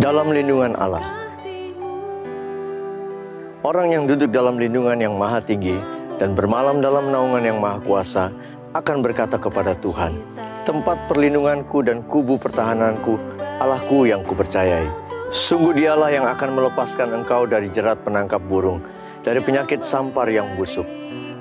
dalam lindungan Allah. Orang yang duduk dalam lindungan yang maha tinggi dan bermalam dalam naungan yang maha kuasa akan berkata kepada Tuhan, tempat perlindunganku dan kubu pertahananku, Allahku yang kupercayai. Sungguh dialah yang akan melepaskan engkau dari jerat penangkap burung, dari penyakit sampar yang busuk.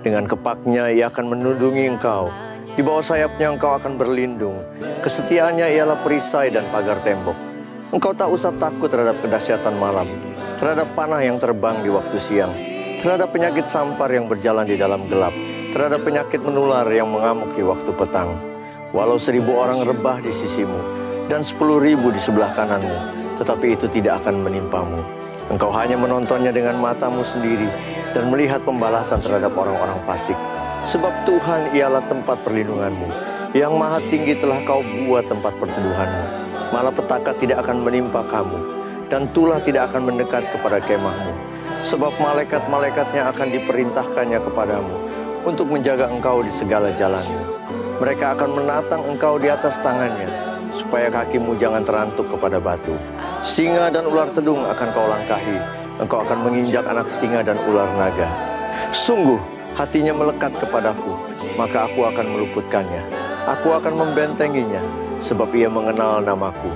Dengan kepaknya ia akan menundungi engkau, di bawah sayapnya engkau akan berlindung. Kesetiaannya ialah perisai dan pagar tembok. Engkau tak usah takut terhadap kedahsyatan malam, terhadap panah yang terbang di waktu siang, terhadap penyakit sampar yang berjalan di dalam gelap, terhadap penyakit menular yang mengamuk di waktu petang. Walau 1000 orang rebah di sisimu dan 10.000 di sebelah kananmu, tetapi itu tidak akan menimpamu. Engkau hanya menontonnya dengan matamu sendiri dan melihat pembalasan terhadap orang-orang fasik. Sebab Tuhan ialah tempat perlindunganmu, yang maha tinggi telah kau buat tempat perteduhanmu. Malapetaka tidak akan menimpa kamu, dan tulah tidak akan mendekat kepada kemahmu. Sebab malaikat-malaikatnya akan diperintahkannya kepadamu untuk menjaga engkau di segala jalanmu. Mereka akan menatang engkau di atas tangannya, supaya kakimu jangan terantuk kepada batu. Singa dan ular tedung akan kau langkahi, engkau akan menginjak anak singa dan ular naga. Sungguh hatinya melekat kepadaku, maka aku akan meluputkannya. Aku akan membentenginya, sebab ia mengenal namaku.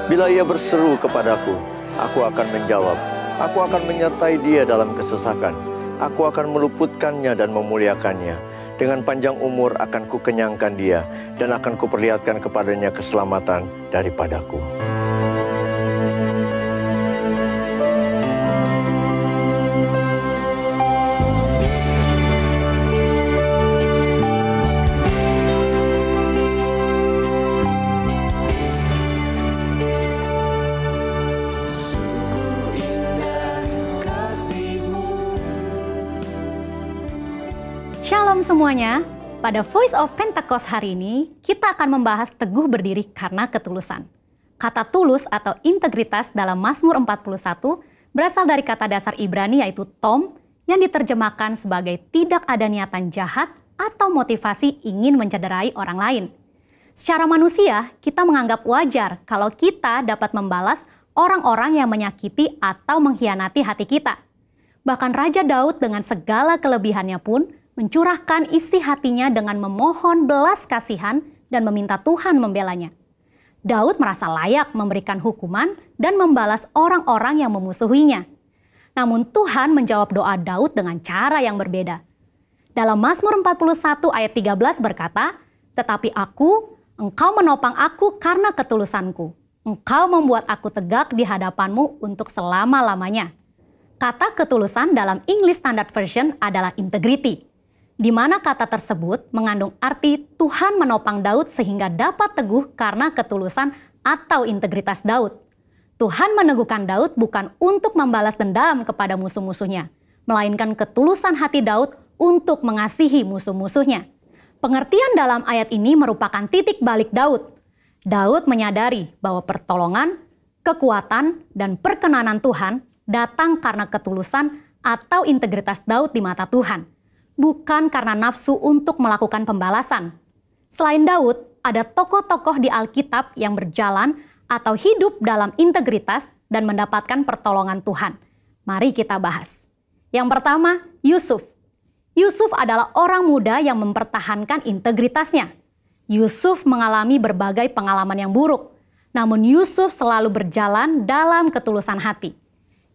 Bila ia berseru kepadaku, aku akan menjawab. Aku akan menyertai dia dalam kesesakan. Aku akan meluputkannya dan memuliakannya. Dengan panjang umur akan kukenyangkan dia, dan akan kuperlihatkan kepadanya keselamatan daripadaku. Shalom semuanya, pada Voice of Pentecost hari ini kita akan membahas teguh berdiri karena ketulusan. Kata tulus atau integritas dalam Mazmur 41 berasal dari kata dasar Ibrani yaitu tom yang diterjemahkan sebagai tidak ada niatan jahat atau motivasi ingin mencederai orang lain. Secara manusia, kita menganggap wajar kalau kita dapat membalas orang-orang yang menyakiti atau mengkhianati hati kita. Bahkan Raja Daud dengan segala kelebihannya pun mencurahkan isi hatinya dengan memohon belas kasihan dan meminta Tuhan membelanya. Daud merasa layak memberikan hukuman dan membalas orang-orang yang memusuhinya. Namun Tuhan menjawab doa Daud dengan cara yang berbeda. Dalam Mazmur 41 ayat 13 berkata, "Tetapi engkau menopang aku karena ketulusanku. Engkau membuat aku tegak di hadapanmu untuk selama-lamanya." Kata ketulusan dalam English Standard Version adalah integrity, di mana kata tersebut mengandung arti Tuhan menopang Daud sehingga dapat teguh karena ketulusan atau integritas Daud. Tuhan meneguhkan Daud bukan untuk membalas dendam kepada musuh-musuhnya, melainkan ketulusan hati Daud untuk mengasihi musuh-musuhnya. Pengertian dalam ayat ini merupakan titik balik Daud. Daud menyadari bahwa pertolongan, kekuatan, dan perkenanan Tuhan datang karena ketulusan atau integritas Daud di mata Tuhan, bukan karena nafsu untuk melakukan pembalasan. Selain Daud, ada tokoh-tokoh di Alkitab yang berjalan atau hidup dalam integritas dan mendapatkan pertolongan Tuhan. Mari kita bahas. Yang pertama, Yusuf. Yusuf adalah orang muda yang mempertahankan integritasnya. Yusuf mengalami berbagai pengalaman yang buruk, namun Yusuf selalu berjalan dalam ketulusan hati.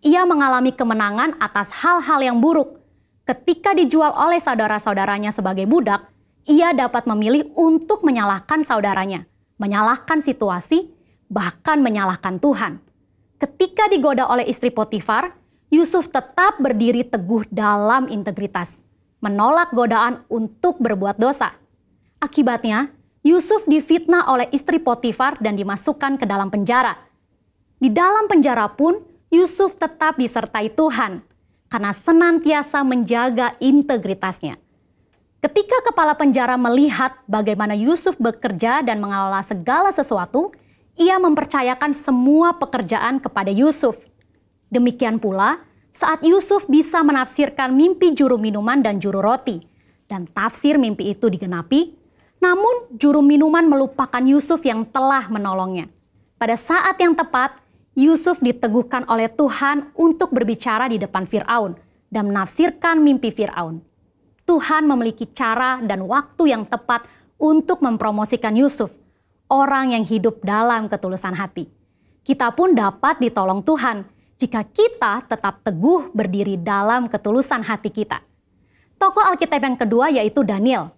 Ia mengalami kemenangan atas hal-hal yang buruk. Ketika dijual oleh saudara-saudaranya sebagai budak, ia dapat memilih untuk menyalahkan saudaranya, menyalahkan situasi, bahkan menyalahkan Tuhan. Ketika digoda oleh istri Potifar, Yusuf tetap berdiri teguh dalam integritas, menolak godaan untuk berbuat dosa. Akibatnya, Yusuf difitnah oleh istri Potifar dan dimasukkan ke dalam penjara. Di dalam penjara pun, Yusuf tetap disertai Tuhan, karena senantiasa menjaga integritasnya. Ketika kepala penjara melihat bagaimana Yusuf bekerja dan mengelola segala sesuatu, ia mempercayakan semua pekerjaan kepada Yusuf. Demikian pula saat Yusuf bisa menafsirkan mimpi juru minuman dan juru roti, dan tafsir mimpi itu digenapi, namun juru minuman melupakan Yusuf yang telah menolongnya. Pada saat yang tepat, Yusuf diteguhkan oleh Tuhan untuk berbicara di depan Firaun dan menafsirkan mimpi Firaun. Tuhan memiliki cara dan waktu yang tepat untuk mempromosikan Yusuf, orang yang hidup dalam ketulusan hati. Kita pun dapat ditolong Tuhan jika kita tetap teguh berdiri dalam ketulusan hati kita. Tokoh Alkitab yang kedua yaitu Daniel.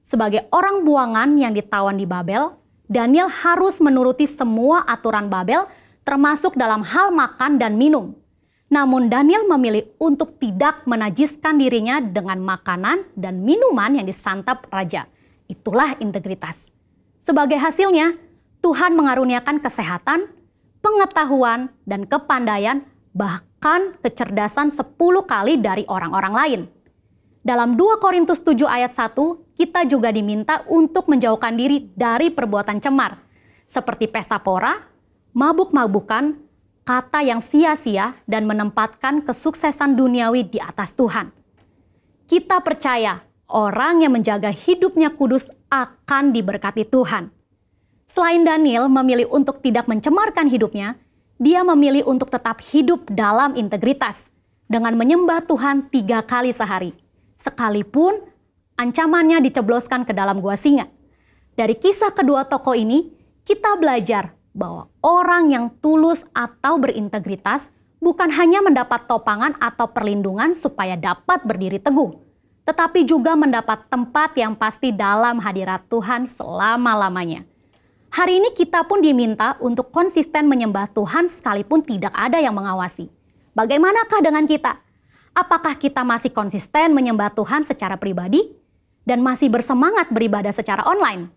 Sebagai orang buangan yang ditawan di Babel, Daniel harus menuruti semua aturan Babel termasuk dalam hal makan dan minum. Namun Daniel memilih untuk tidak menajiskan dirinya dengan makanan dan minuman yang disantap raja. Itulah integritas. Sebagai hasilnya, Tuhan mengaruniakan kesehatan, pengetahuan, dan kepandaian, bahkan kecerdasan 10 kali dari orang-orang lain. Dalam 2 Korintus 7 ayat 1, kita juga diminta untuk menjauhkan diri dari perbuatan cemar, seperti pesta pora, mabuk-mabukan, kata yang sia-sia, dan menempatkan kesuksesan duniawi di atas Tuhan. Kita percaya orang yang menjaga hidupnya kudus akan diberkati Tuhan. Selain Daniel memilih untuk tidak mencemarkan hidupnya, dia memilih untuk tetap hidup dalam integritas dengan menyembah Tuhan 3 kali sehari, sekalipun ancamannya dicebloskan ke dalam gua singa. Dari kisah kedua tokoh ini, kita belajar bahwa orang yang tulus atau berintegritas bukan hanya mendapat topangan atau perlindungan supaya dapat berdiri teguh, tetapi juga mendapat tempat yang pasti dalam hadirat Tuhan selama-lamanya. Hari ini kita pun diminta untuk konsisten menyembah Tuhan sekalipun tidak ada yang mengawasi. Bagaimanakah dengan kita? Apakah kita masih konsisten menyembah Tuhan secara pribadi dan masih bersemangat beribadah secara online?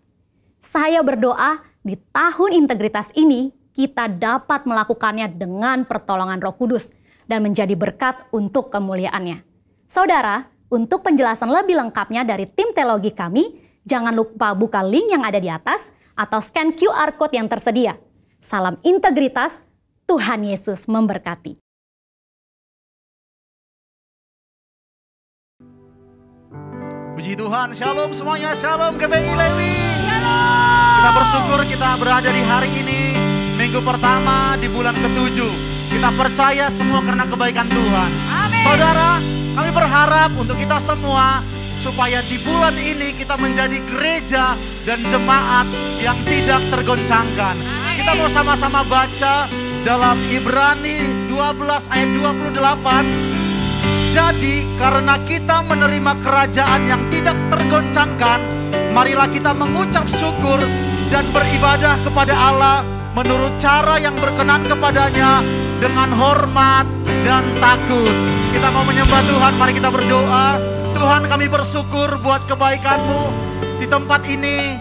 Saya berdoa di tahun integritas ini, kita dapat melakukannya dengan pertolongan Roh Kudus dan menjadi berkat untuk kemuliaannya. Saudara, untuk penjelasan lebih lengkapnya dari tim teologi kami, jangan lupa buka link yang ada di atas atau scan QR Code yang tersedia. Salam integritas, Tuhan Yesus memberkati. Puji Tuhan, shalom semuanya, shalom GBI Lewi. Kita bersyukur kita berada di hari ini, minggu pertama di bulan ke-7. Kita percaya semua karena kebaikan Tuhan. Amin. Saudara, kami berharap untuk kita semua supaya di bulan ini kita menjadi gereja dan jemaat yang tidak tergoncangkan. Kita mau sama-sama baca dalam Ibrani 12 ayat 28. Jadi karena kita menerima kerajaan yang tidak tergoncangkan, marilah kita mengucap syukur dan beribadah kepada Allah menurut cara yang berkenan kepadanya dengan hormat dan takut. Kita mau menyembah Tuhan, mari kita berdoa. Tuhan, kami bersyukur buat kebaikan-Mu di tempat ini.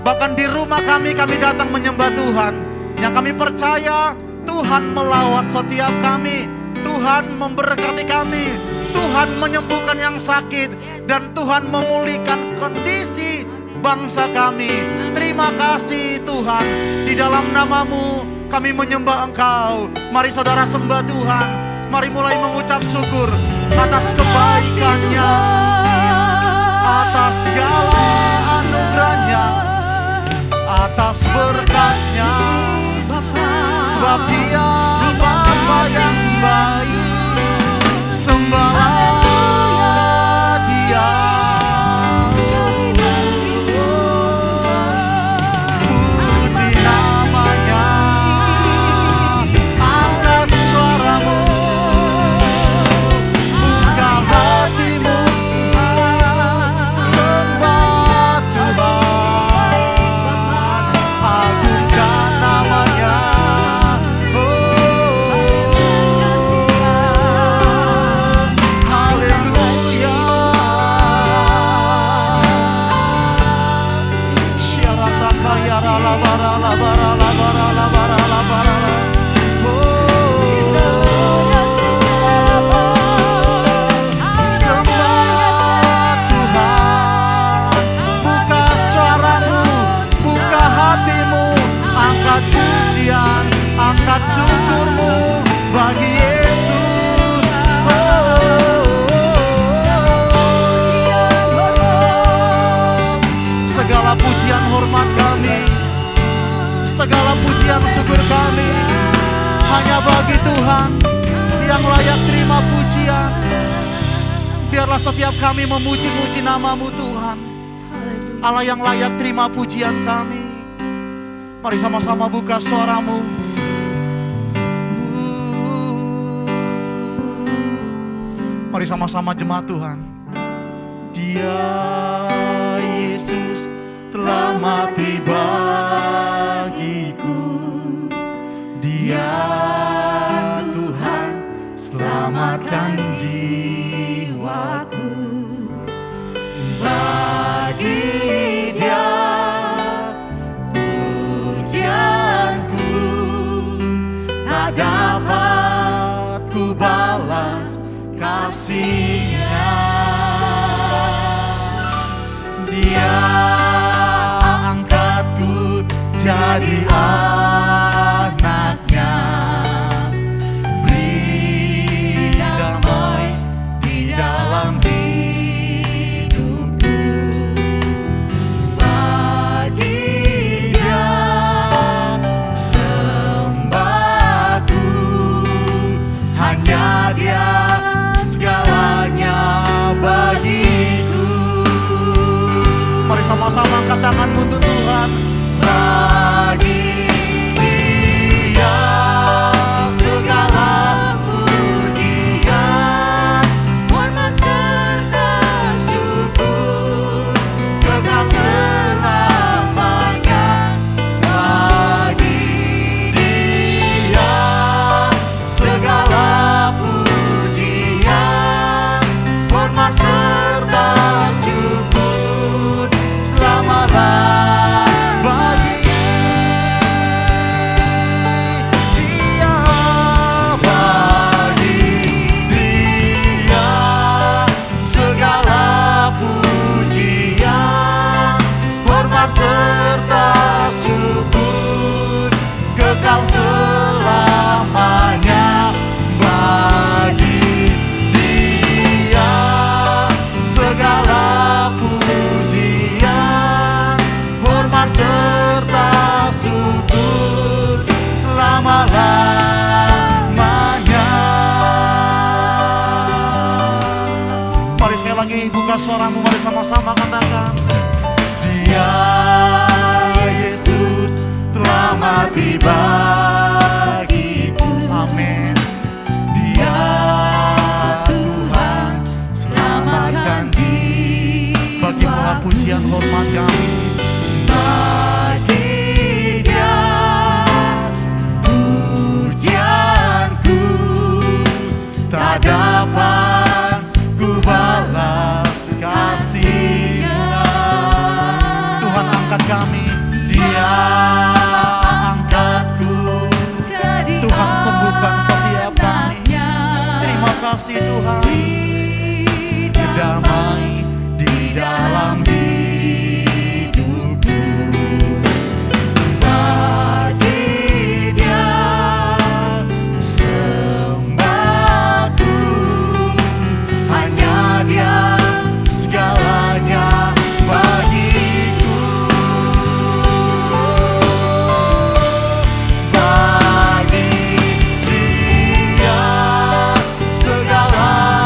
Bahkan di rumah kami datang menyembah Tuhan. Yang kami percaya Tuhan melawat setiap kami. Tuhan memberkati kami. Tuhan menyembuhkan yang sakit. Dan Tuhan memulihkan kondisi bangsa kami. Terima kasih Tuhan. Di dalam nama-Mu kami menyembah Engkau. Mari saudara sembah Tuhan. Mari mulai mengucap syukur atas kebaikan-Nya, atas segala anugerah-Nya, atas berkat-Nya. Sebab Dia Bapa yang baik. Sembahlah Dia. Puji nama-Nya. Angkat suaramu, buka hatimu, sembah Tuhan. Agungkan nama-Nya. Haleluya. Syarataka ya la bara la bara la bara la bara la bara. Sembah Tuhan. Buka suaramu, buka hatimu, angkat pujian, angkat syukurmu bagi Yesus. Segala pujian hormat kami, segala pujian syukur kami Hanya bagi Tuhan yang layak terima pujian. Biarlah setiap kami memuji-muji nama-Mu Tuhan, Allah yang layak terima pujian kami. Mari sama-sama buka suaramu. Mari sama-sama jemaat Tuhan. Dia Yesus telah mati bagiku. Dia Tuhan selamatkan jiwaku. Bagi Dia pujianku tak dapat ku balas kasih-Nya. Dia angkatku jadi anak-Nya, beri damai di dalam hidupku. Bagi Dia sembahku, hanya Dia segalanya bagiku. Mari sama-sama angkat tanganmu untuk Tuhan. Bagi Dia segala pujian, hormat serta syukur, kekal selamanya. Bagi Dia segala pujian, hormat serta syukur selama-lamanya. Serta syukur kekal selamanya. Bagi Dia segala pujian, hormat serta syukur selama-lamanya. Mari sekali lagi buka suaramu, mari sama-sama katakan. Dia Yesus telah mati bagiku. Amin. Dia Tuhan selamatkan jiwa. Bagimu pujian hormat kami. Bagi Dia pujianku tak dapat ku balas kasih-Nya. Tuhan angkat kami, Dia angkatku, Tuhan sembuhkan setiap kami. Terima kasih Tuhan. Berdamai di dalam hidupku. Bagi Dia sembahku, hanya Dia segalanya bagiku. Bagi Dia segala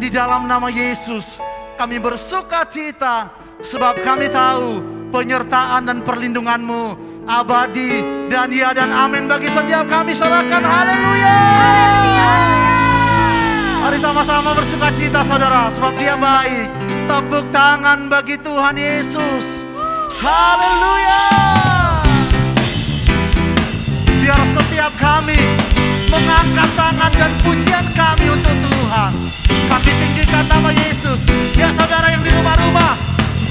di dalam nama Yesus kami bersuka cita, sebab kami tahu penyertaan dan perlindungan-Mu abadi dan ya dan amin bagi setiap kami. Sorakan haleluya. Mari sama-sama bersuka cita saudara, sebab Dia baik. Tepuk tangan bagi Tuhan Yesus. Haleluya. Biar setiap kami mengangkat tangan dan pujian kami untuk Tuhan. Kami tinggikan nama Yesus. Ya saudara yang di rumah-rumah,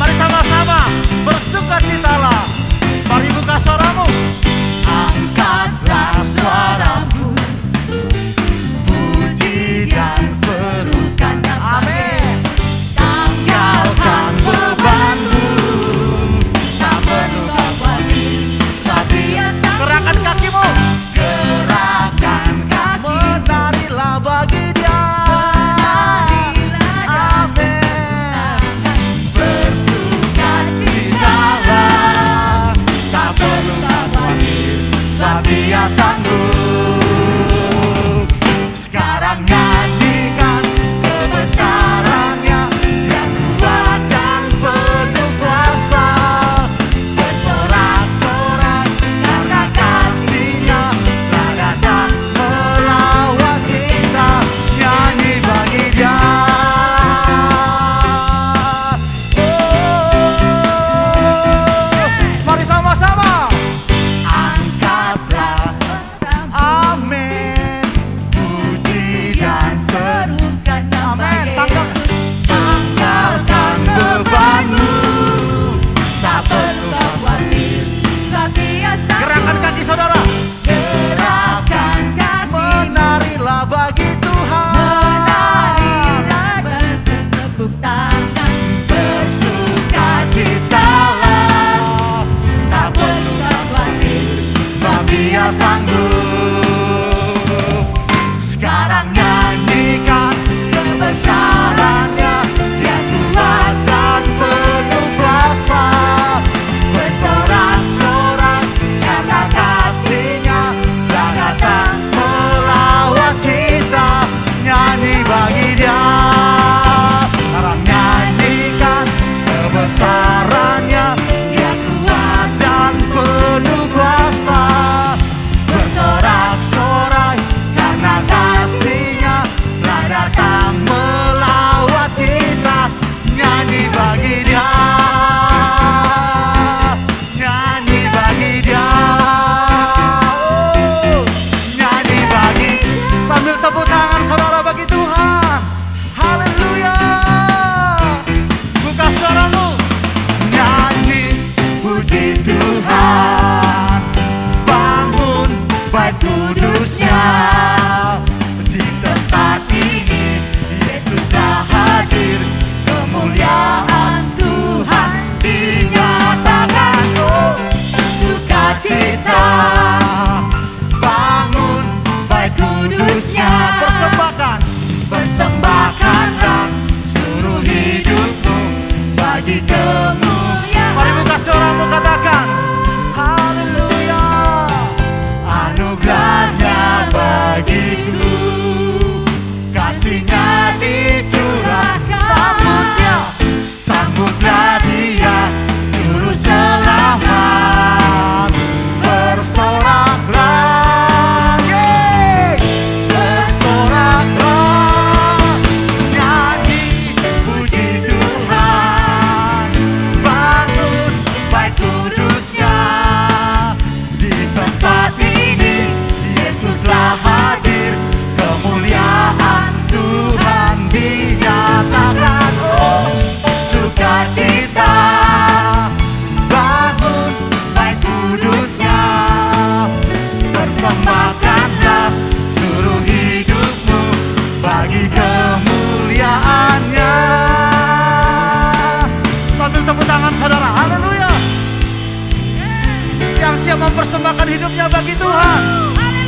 mari sama-sama bersuka citalah. Mari buka suaramu. Angkatlah suaramu, puji dan serukan amin. Tanggalkan bebanmu, tak perlu khawatir. Gerakkan kakimu, gerakkan kaki, menarilah bagi Dia. Amin. Bersukacitalah, tak perlu khawatir, sebab Dia sanggup. Sekarang nyanyikan kebesaran-Nya, Dia kuat dan penuh kuasa. Bersorak-sorak karena kasih-Nya telah datang melawat kita. Nyanyi bagi Dia. Mari sama-sama. Angkatlah, amin, puji dan serukan nama Yesus. Tanggalkan bebanmu, tak perlu khawatir, sebab Dia sanggup. Gerakkan kaki saudara, gerakkan kaki, menarilah bagi Tuhan. Menarilah bertepuk tangan, bersukacitalah, tak perlu khawatir, sebab Dia sanggup. Sekarang nyanyikan kebesaran-Nya, Dia kuat dan penuh kuasa. Bersorak-sorak karena kasih-Nya telah datang melawat kita. Nyanyi bagi Dia. Sekarang nyanyikan kebesaran-Nya, Dia kuat dan penuh kuasa. Bersorak-sorak karena kasih-Nya telah datang melawat kita. Nyanyi bagi Dia, nyanyi bagi Dia, nyanyi bagi. Sambil tepuk tangan saudara bagi Tuhan. Haleluya. Buka suaramu, nyanyi puji Tuhan. Bangun bait kudus-Nya. Di tempat ini Yesuslah hadir, kemuliaan Tuhan dinyatakan. Oh, sukacita, bangun bait kudus-Nya. Persembahkanlah seluruh hidupmu bagi kemuliaan. Mari buka suaramu, katakan haleluya. Anugerah-Nya bagiku, kasih-Nya dicurahkan. Sambutlah Dia, juru selamat. Bersoraklah, bersoraklah, nyanyi puji Tuhan. Bangun bait kudus-Nya. Di tempat ini Yesuslah hadir, kemuliaan Tuhan dinyatakan. Oh, sukacita, bangun bait kudus-Nya. Persembahkanlah seluruh hidupmu bagi kemuliaan-Nya. Sambil tepuk tangan saudara, haleluya. Yang siap mempersembahkan hidupnya bagi Tuhan,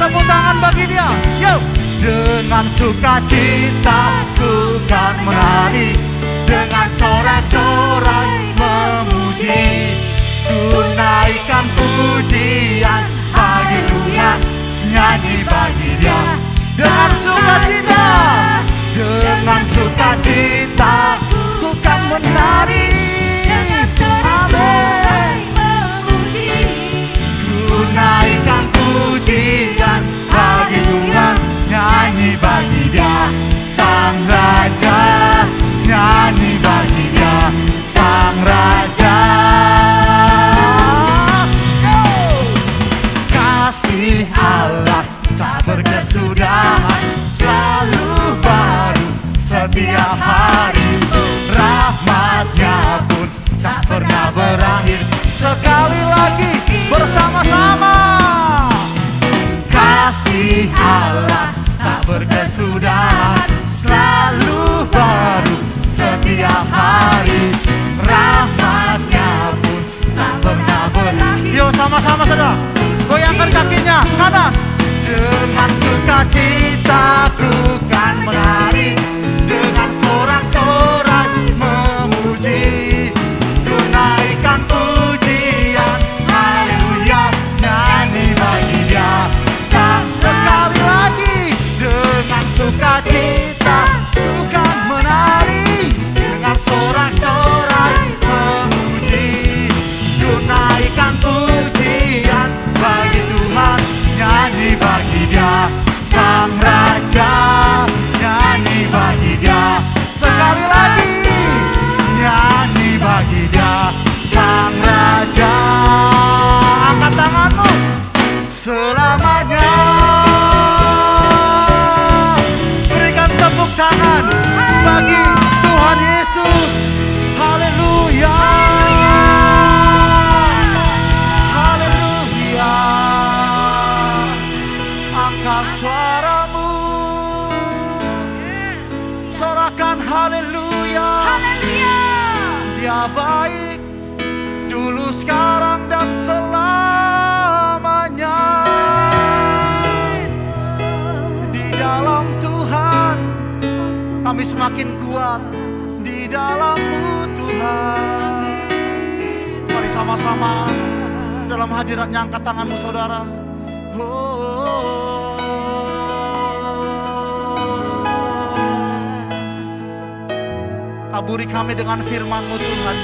tepuk tangan bagi Dia. Yo, dengan sukacita ku kan menari, dengan sorak-sorai memuji. Ku naikkan pujian, haleluya, nyanyi bagi Dia. Dengan sukacita, dengan sukacita ku kan menari. Amin. Ku naikkan pujian bagi Tuhan, nyanyi bagi Dia Sang Raja, nyanyi bagi Dia Sang Raja. Kasih Allah tak berkesudahan, selalu baru setiap hari. Rahmat-Nya pun tak pernah berakhir. Sekali lagi bersama-sama. Kasih Allah tak berkesudahan, selalu baru setiap hari. Rahmat-Nya pun tak pernah berakhir. Yuk sama-sama saudara, goyangkan kakinya kanan. Dengan sukacita ku kan menari, dengan sorak-sorai memuji. Ku naikkan pujian, haleluya, nyanyi bagi Dia Sang. Sekali lagi, dengan sukacita ku kan menari, dengan sorak-sorai memuji. Ku naikkan pujian bagi Tuhan, nyanyi bagi Dia Sang Raja, nyanyi bagi Dia. Sekali lagi, nyanyi bagi Dia Sang Raja. Angkat tanganmu. Selamanya. Berikan tepuk tangan bagi Tuhan Yesus. Haleluya. Haleluya. Angkat suaramu, sorakan haleluya. Dia baik dulu, sekarang, dan selamanya. Di dalam Tuhan kami semakin kuat, di dalam-Mu Tuhan. Mari sama-sama dalam hadirat-Nya angkat tanganmu saudara. Taburi kami dengan firman-Mu Tuhan.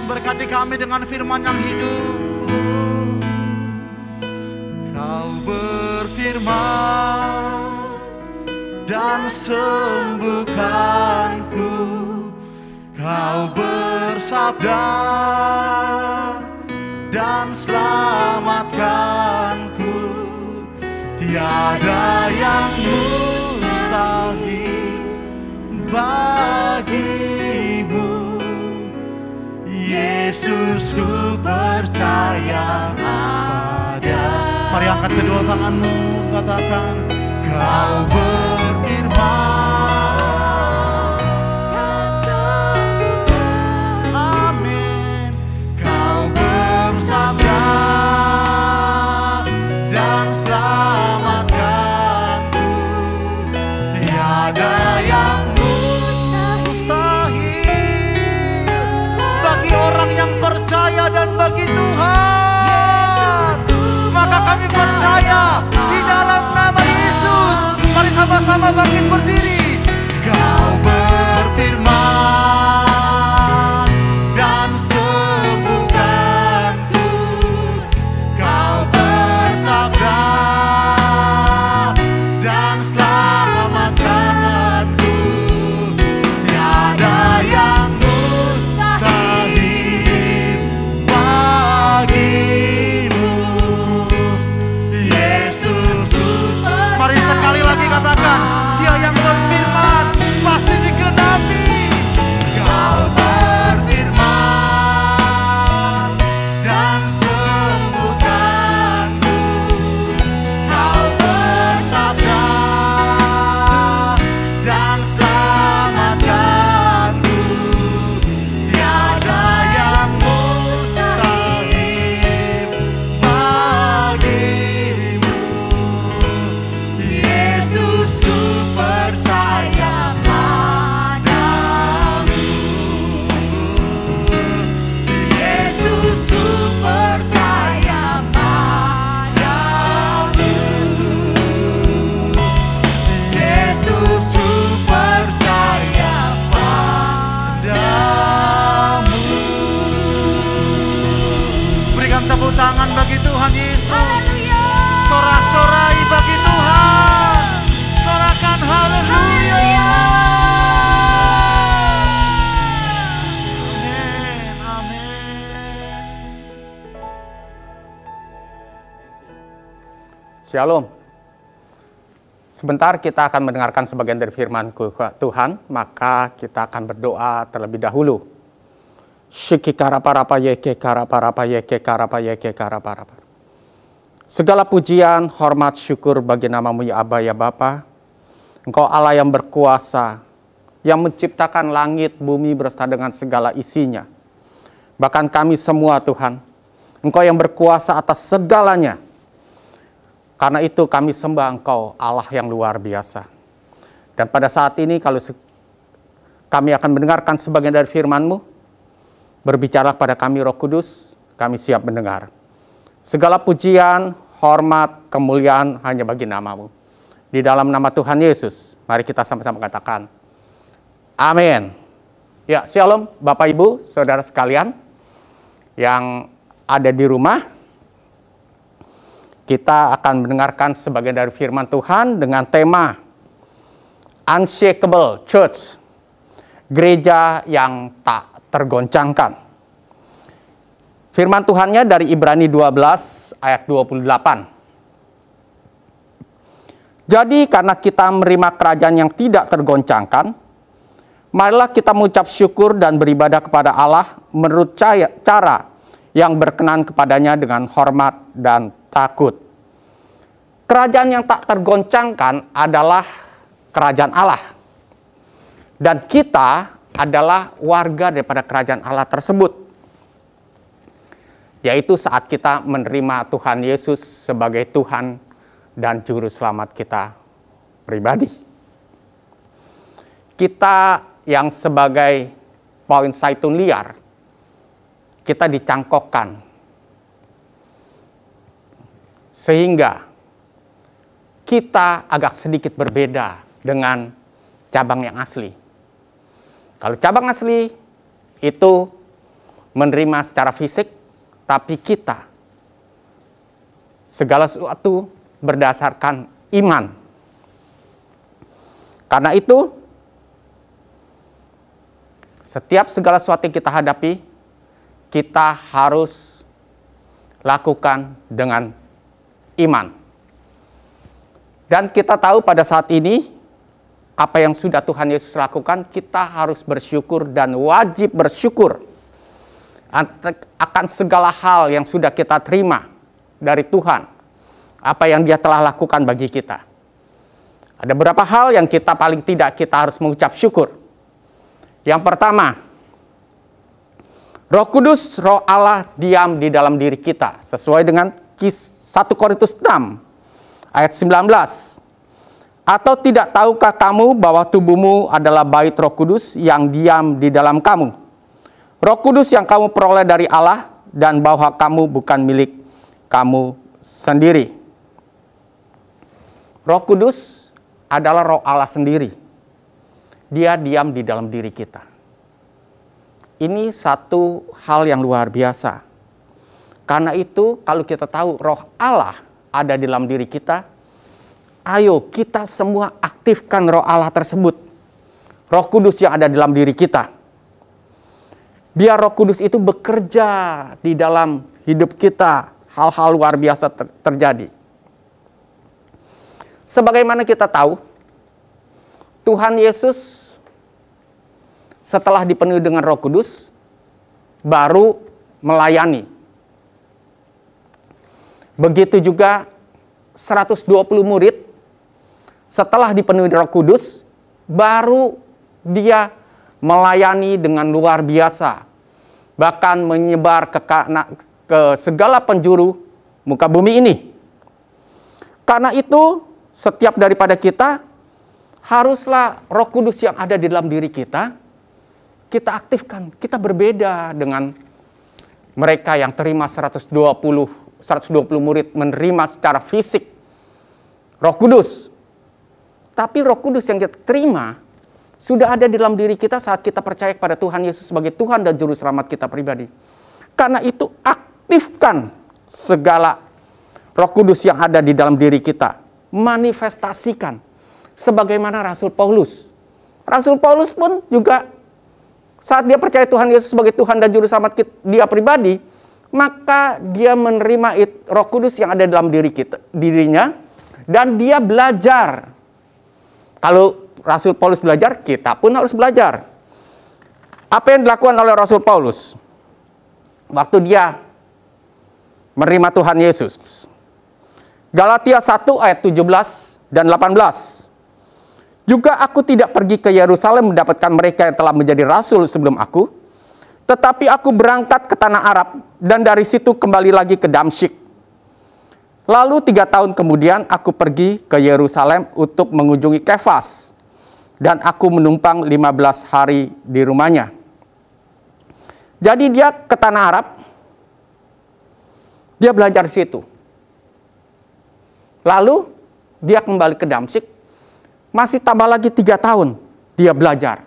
Berkati kami dengan firman yang hidup. Kau berfirman dan sembuhkanku. Kau bersabda dan selamatkanku. Tiada yang mustahil bagimu. Yesus, ku percaya pada. Mari angkat kedua tanganmu, katakan, Kau berfirman, amin. Kau bersabda dan selamatkanku. Tiada yang mustahil bagi orang yang percaya dan bagi Tuhan. Maka kami percaya di dalam nama Yesus. Mari sama-sama bangkit berdiri. Kau berfirman dan sembuhkanku. Kau bersabda dan selamatkanku. Tiada yang mustahil bagimu. Yesus. Mari sekali lagi katakan, Dia yang Yesus. Sorak-sorai bagi Tuhan. Sorakan haleluya. Amin, amin. Shalom. Sebentar kita akan mendengarkan sebagian dari firman Tuhan, maka kita akan berdoa terlebih dahulu. Segala pujian, hormat, syukur bagi namamu ya Aba ya Bapa. Engkau Allah yang berkuasa, yang menciptakan langit, bumi beserta dengan segala isinya. Bahkan kami semua Tuhan, Engkau yang berkuasa atas segalanya. Karena itu kami sembah Engkau, Allah yang luar biasa. Dan pada saat ini kalau kami akan mendengarkan sebagian dari firman-Mu, berbicara kepada kami Roh Kudus, kami siap mendengar. Segala pujian, hormat, kemuliaan hanya bagi nama-Mu. Di dalam nama Tuhan Yesus, mari kita sama-sama katakan, amin. Ya, shalom Bapak Ibu, Saudara sekalian yang ada di rumah. Kita akan mendengarkan sebagian dari firman Tuhan dengan tema Unshakable Church, gereja yang tak tergoncangkan. Firman Tuhannya dari Ibrani 12 ayat 28. Jadi karena kita menerima kerajaan yang tidak tergoncangkan, marilah kita mengucap syukur dan beribadah kepada Allah menurut cara yang berkenan kepadanya dengan hormat dan takut. Kerajaan yang tak tergoncangkan adalah kerajaan Allah. Dan kita adalah warga daripada kerajaan Allah tersebut. Yaitu saat kita menerima Tuhan Yesus sebagai Tuhan dan Juru Selamat kita pribadi. Kita yang sebagai pohon zaitun liar, kita dicangkokkan. Sehingga kita agak sedikit berbeda dengan cabang yang asli. Kalau cabang asli itu menerima secara fisik, tapi kita segala sesuatu berdasarkan iman. Karena itu, setiap segala sesuatu yang kita hadapi, kita harus lakukan dengan iman. Dan kita tahu pada saat ini, apa yang sudah Tuhan Yesus lakukan, kita harus bersyukur dan wajib bersyukur akan segala hal yang sudah kita terima dari Tuhan. Apa yang Dia telah lakukan bagi kita. Ada beberapa hal yang kita paling tidak kita harus mengucap syukur. Yang pertama, Roh Kudus, Roh Allah diam di dalam diri kita. Sesuai dengan 1 Korintus 6 ayat 19. Atau tidak tahukah kamu bahwa tubuhmu adalah bait Roh Kudus yang diam di dalam kamu? Roh Kudus yang kamu peroleh dari Allah dan bahwa kamu bukan milik kamu sendiri. Roh Kudus adalah Roh Allah sendiri. Dia diam di dalam diri kita. Ini satu hal yang luar biasa. Karena itu kalau kita tahu Roh Allah ada di dalam diri kita, ayo kita semua aktifkan Roh Allah tersebut. Roh Kudus yang ada di dalam diri kita. Biar Roh Kudus itu bekerja di dalam hidup kita. Hal-hal luar biasa terjadi. Sebagaimana kita tahu, Tuhan Yesus setelah dipenuhi dengan Roh Kudus, baru melayani. Begitu juga 120 murid setelah dipenuhi Roh Kudus, baru dia melayani dengan luar biasa. Bahkan menyebar ke segala penjuru muka bumi ini. Karena itu, setiap daripada kita, haruslah Roh Kudus yang ada di dalam diri kita, kita aktifkan. Kita berbeda dengan mereka yang terima 120 murid menerima secara fisik Roh Kudus. Tapi Roh Kudus yang kita terima sudah ada di dalam diri kita saat kita percaya kepada Tuhan Yesus sebagai Tuhan dan Juru Selamat kita pribadi. Karena itu aktifkan segala Roh Kudus yang ada di dalam diri kita manifestasikan sebagaimana Rasul Paulus. Rasul Paulus pun juga saat dia percaya Tuhan Yesus sebagai Tuhan dan Juru Selamat dia pribadi, maka dia menerima Roh Kudus yang ada dalam dirinya, dan dia belajar. Kalau Rasul Paulus belajar, kita pun harus belajar. Apa yang dilakukan oleh Rasul Paulus waktu dia menerima Tuhan Yesus? Galatia 1 ayat 17 dan 18. Juga aku tidak pergi ke Yerusalem mendapatkan mereka yang telah menjadi rasul sebelum aku, tetapi aku berangkat ke tanah Arab dan dari situ kembali lagi ke Damsyik. Lalu 3 tahun kemudian aku pergi ke Yerusalem untuk mengunjungi Kefas, dan aku menumpang 15 hari di rumahnya. Jadi dia ke tanah Arab, dia belajar di situ. Lalu dia kembali ke Damsyik, masih tambah lagi 3 tahun dia belajar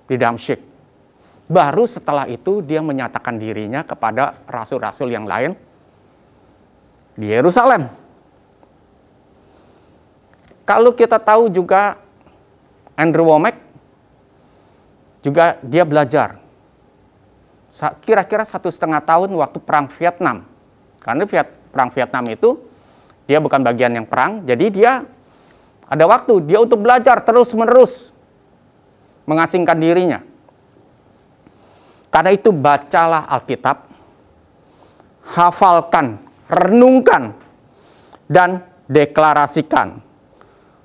di Damsyik. Baru setelah itu dia menyatakan dirinya kepada rasul-rasul yang lain di Yerusalem. Kalau kita tahu juga Andrew Wommack juga dia belajar kira-kira 1,5 tahun waktu perang Vietnam. Karena perang Vietnam itu dia bukan bagian yang perang, jadi dia ada waktu dia untuk belajar terus-menerus mengasingkan dirinya. Karena itu bacalah Alkitab, hafalkan, renungkan, dan deklarasikan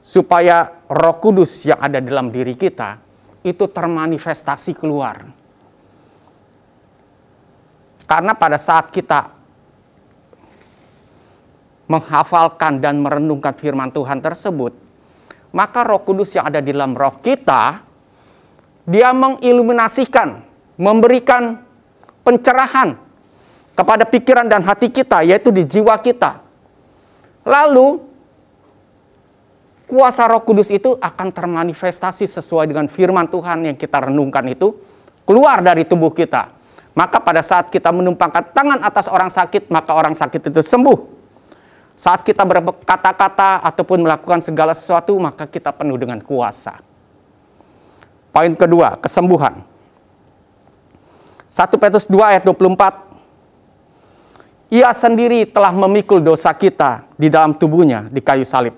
supaya Roh Kudus yang ada dalam diri kita itu termanifestasi keluar. Karena pada saat kita menghafalkan dan merenungkan firman Tuhan tersebut, maka Roh Kudus yang ada di dalam roh kita, dia mengiluminasikan, memberikan pencerahan kepada pikiran dan hati kita, yaitu di jiwa kita. Lalu, kuasa Roh Kudus itu akan termanifestasi sesuai dengan firman Tuhan yang kita renungkan itu, keluar dari tubuh kita. Maka pada saat kita menumpangkan tangan atas orang sakit, maka orang sakit itu sembuh. Saat kita berkata-kata ataupun melakukan segala sesuatu, maka kita penuh dengan kuasa. Poin kedua, kesembuhan. 1 Petrus 2 ayat 24. Ia sendiri telah memikul dosa kita di dalam tubuhnya di kayu salib,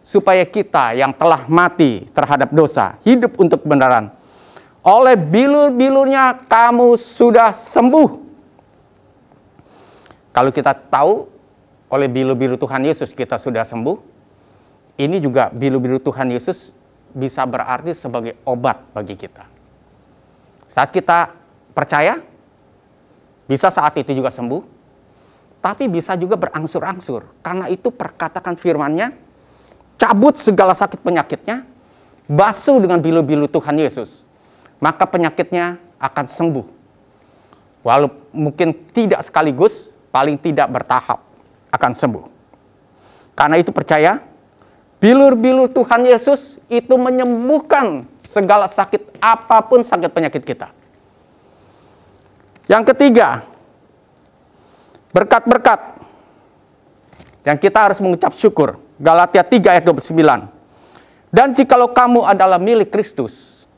supaya kita yang telah mati terhadap dosa, hidup untuk kebenaran. Oleh bilur-bilurnya kamu sudah sembuh. Kalau kita tahu oleh bilur-bilur Tuhan Yesus kita sudah sembuh, ini juga bilur-bilur Tuhan Yesus bisa berarti sebagai obat bagi kita. Saat kita percaya, bisa saat itu juga sembuh, tapi bisa juga berangsur-angsur. Karena itu perkatakan firman-Nya, cabut segala sakit penyakitnya, basuh dengan bilur-bilur Tuhan Yesus, maka penyakitnya akan sembuh. Walau mungkin tidak sekaligus, paling tidak bertahap akan sembuh. Karena itu percaya, bilur-bilur Tuhan Yesus itu menyembuhkan segala sakit, apapun sakit penyakit kita. Yang ketiga, berkat-berkat yang kita harus mengucap syukur. Galatia 3 ayat 29. Dan jikalau kamu adalah milik Kristus,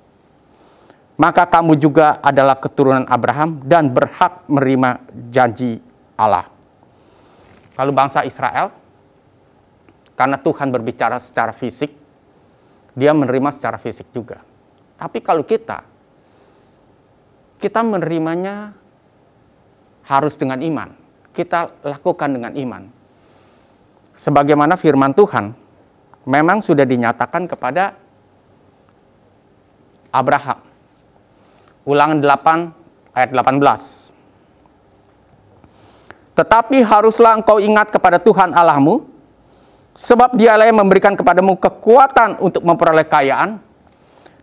maka kamu juga adalah keturunan Abraham dan berhak menerima janji Allah. Kalau bangsa Israel, karena Tuhan berbicara secara fisik, dia menerima secara fisik juga. Tapi kalau kita menerimanya harus dengan iman. Kita lakukan dengan iman. Sebagaimana firman Tuhan memang sudah dinyatakan kepada Abraham. Ulangan 8 ayat 18. Tetapi haruslah engkau ingat kepada Tuhan Allahmu, sebab Dialah yang memberikan kepadamu kekuatan untuk memperoleh kekayaan,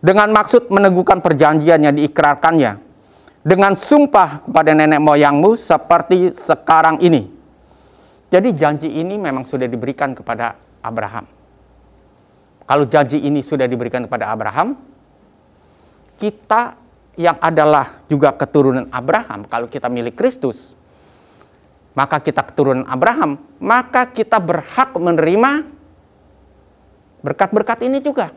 dengan maksud meneguhkan perjanjian yang diikrarkannya, dengan sumpah kepada nenek moyangmu seperti sekarang ini. Jadi janji ini memang sudah diberikan kepada Abraham. Kalau janji ini sudah diberikan kepada Abraham, kita yang adalah juga keturunan Abraham, kalau kita milik Kristus, maka kita keturunan Abraham, maka kita berhak menerima berkat-berkat ini juga.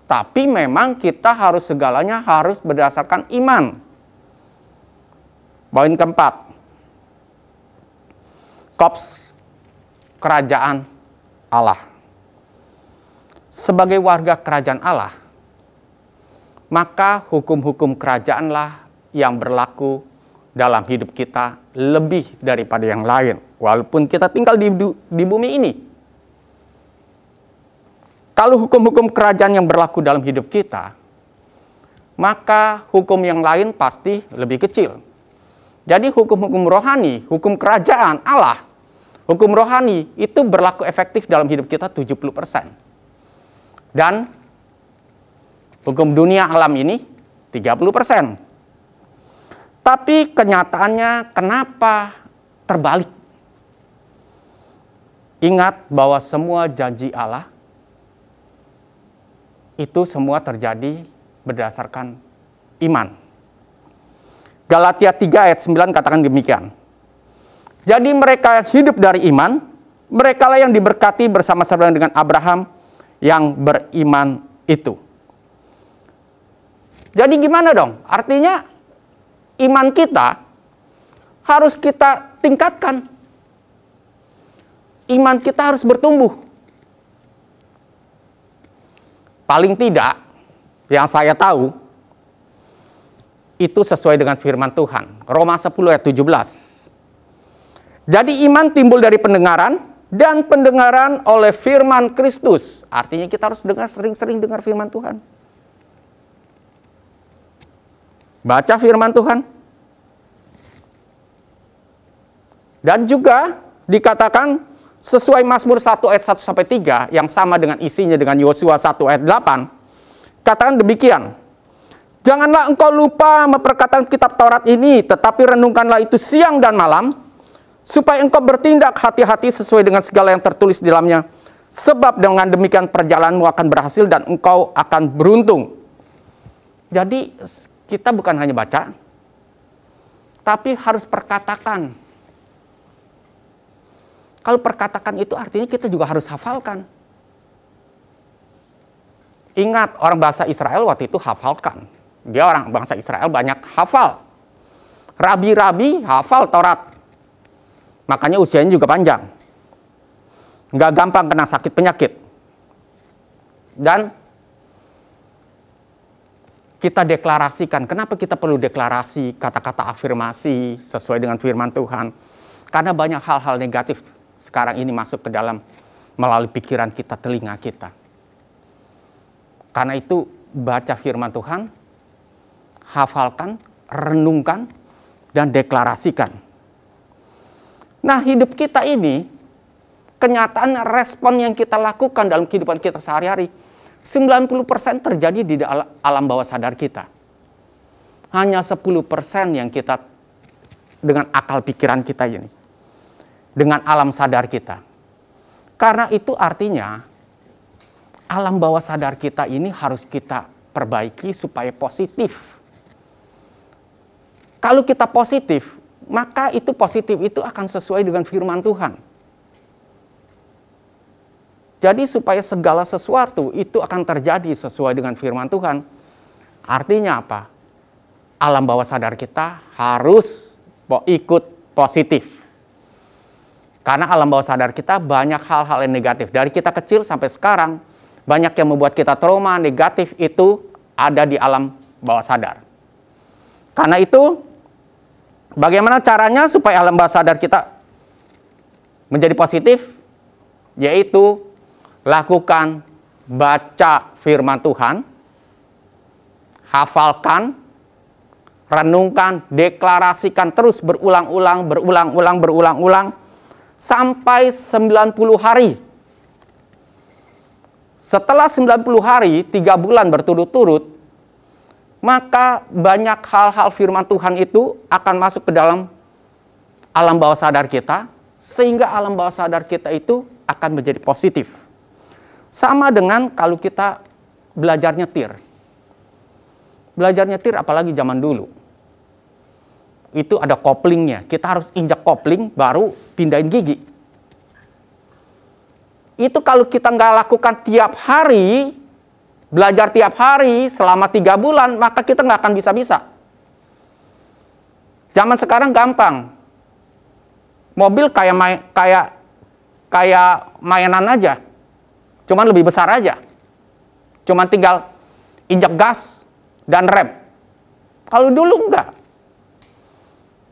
Tapi memang kita segalanya harus berdasarkan iman. Poin keempat, Kops kerajaan Allah. Sebagai warga kerajaan Allah, maka hukum-hukum kerajaanlah yang berlaku dalam hidup kita lebih daripada yang lain, walaupun kita tinggal di bumi ini. Kalau hukum-hukum kerajaan yang berlaku dalam hidup kita, maka hukum yang lain pasti lebih kecil. Jadi hukum-hukum rohani, hukum kerajaan Allah, hukum rohani itu berlaku efektif dalam hidup kita 70%. Dan hukum dunia alam ini 30%. Tapi kenyataannya kenapa terbalik? Ingat bahwa semua janji Allah itu semua terjadi berdasarkan iman. Galatia 3 ayat 9 katakan demikian. Jadi mereka hidup dari iman, merekalah yang diberkati bersama-sama dengan Abraham yang beriman itu. Jadi gimana dong? Artinya iman kita harus kita tingkatkan. Iman kita harus bertumbuh. Paling tidak, yang saya tahu, itu sesuai dengan firman Tuhan. Roma 10 ayat 17. Jadi iman timbul dari pendengaran, dan pendengaran oleh firman Kristus. Artinya kita harus sering-sering dengar firman Tuhan. Baca firman Tuhan. Dan juga dikatakan sesuai Mazmur 1 ayat 1-3 yang sama dengan isinya dengan Yosua 1 ayat 8. Katakan demikian. Janganlah engkau lupa memperkatakan kitab Taurat ini, tetapi renungkanlah itu siang dan malam, supaya engkau bertindak hati-hati sesuai dengan segala yang tertulis di dalamnya. Sebab dengan demikian perjalananmu akan berhasil dan engkau akan beruntung. Jadi kita bukan hanya baca, tapi harus perkatakan. Kalau perkatakan itu artinya kita juga harus hafalkan. Ingat, orang bangsa Israel waktu itu hafalkan. Dia orang bangsa Israel banyak hafal. Rabi-rabi hafal Taurat. Makanya usianya juga panjang. Nggak gampang kena sakit penyakit. Dan kita deklarasikan. Kenapa kita perlu deklarasi, kata-kata afirmasi sesuai dengan firman Tuhan? Karena banyak hal-hal negatif sekarang ini masuk ke dalam melalui pikiran kita, telinga kita. Karena itu baca firman Tuhan, hafalkan, renungkan, dan deklarasikan. Nah, hidup kita ini, kenyataan respon yang kita lakukan dalam kehidupan kita sehari-hari, 90% terjadi di alam bawah sadar kita. Hanya 10% yang kita dengan akal pikiran kita ini. Dengan alam sadar kita. Karena itu artinya, alam bawah sadar kita ini harus kita perbaiki supaya positif. Kalau kita positif, maka itu positif itu akan sesuai dengan firman Tuhan. Jadi supaya segala sesuatu itu akan terjadi sesuai dengan firman Tuhan. Artinya apa? Alam bawah sadar kita harus ikut positif. Karena alam bawah sadar kita banyak hal-hal yang negatif. Dari kita kecil sampai sekarang, banyak yang membuat kita trauma, negatif itu ada di alam bawah sadar. Karena itu, bagaimana caranya supaya alam bawah sadar kita menjadi positif? Yaitu lakukan baca firman Tuhan, hafalkan, renungkan, deklarasikan terus berulang-ulang sampai 90 hari. Setelah 90 hari, 3 bulan berturut-turut, maka banyak hal-hal firman Tuhan itu akan masuk ke dalam alam bawah sadar kita, sehingga alam bawah sadar kita itu akan menjadi positif. Sama dengan kalau kita belajar nyetir. Belajar nyetir apalagi zaman dulu. itu ada koplingnya. Kita harus injak kopling baru pindahin gigi. Itu kalau kita nggak lakukan tiap hari, belajar tiap hari selama 3 bulan, maka kita nggak akan bisa-bisa. Zaman sekarang gampang. Mobil kayak mainan aja. Cuman lebih besar aja. Cuman tinggal injak gas dan rem. Kalau dulu enggak.